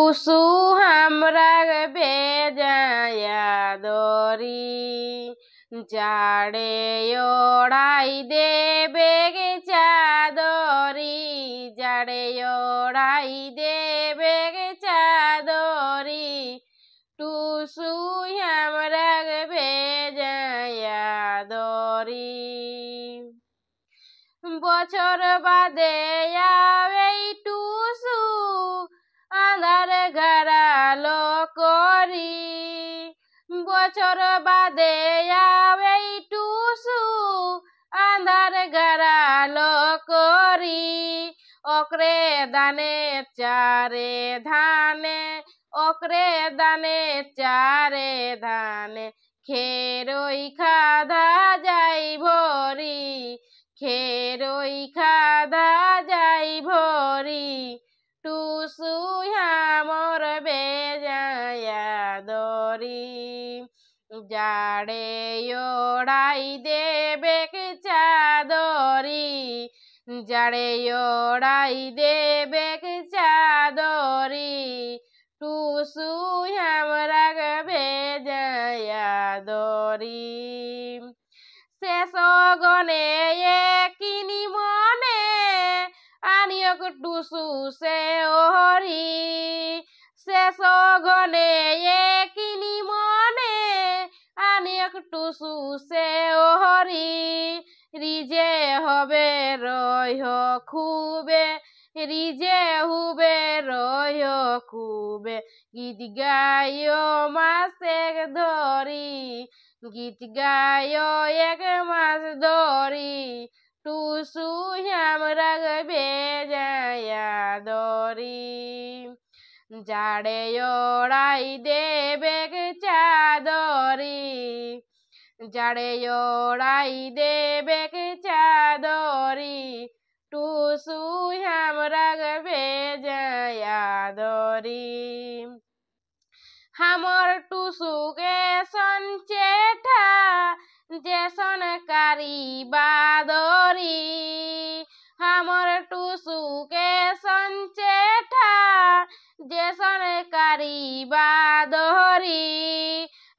टूसू हमरा भेजाया दरी जाड़े ओढ़ाई देबे गे चादरी जाड़े ओढ़ाई देबे गे चादरी टूसू हमरा भेजाया दरी বছর বাদে আবে টুসু আঁধার ঘেরালো করি বছর বাদে আবে টুসু আঁধার ঘেরালো করি ওকরে দানে চারে ধানে ওকরে দানে চারে ধানে খেরই খাধা যাই ভরি খেরই খাধা যাই ভরি টুসু আমার বেজায়া দরি জাড়ে ওড়াই দেবে চাদরি জাড়ে ওড়াই দেবে চাদরি টুসু আমরা বেজায়া দরি শেষ গনে কিনি মনে আনিয়ক টুসু সে ওহরি শেষ গনে কিনি মনে আনিয়ক টুসু সে ওহরি রিজে হবে রয় খুবে রিজে হুবে রয় খুবে গীত গাইও মাসে ধরি গীত গায় এক মাস ধরি টুসু আমরা বেজায়া দরি জাড়ে ওড়াই দেবে চাদরি জাড়ে ওড়াই দেবে চাদরি টুসু আমরা বেজায়া দরি हमर टुसु के संचेठा जेसन कारी बादरी हमर टुसु के संचेठा जेसन कारी बादरी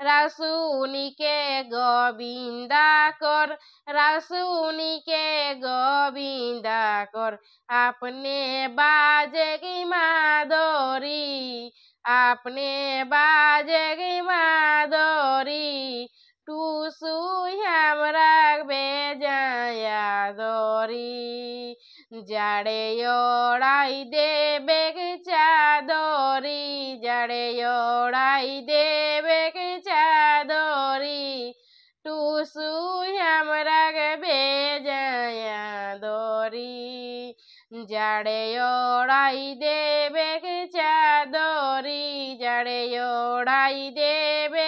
रासुनी के गोविंदा कर रासुनी के गोविंदा कर अपने बाजे की माधुरी अपने बाजे गी माधुरी टुसु हमरा बेजाया दरी जाड़े ओढ़ाई देबे चादरी जाड़े ओढ़ाई देबे चादरी टुसु हमरा बेजाया दरी जाड़े ओढ़ाई देबे चादरी जाड़े ओढ़ाई देबे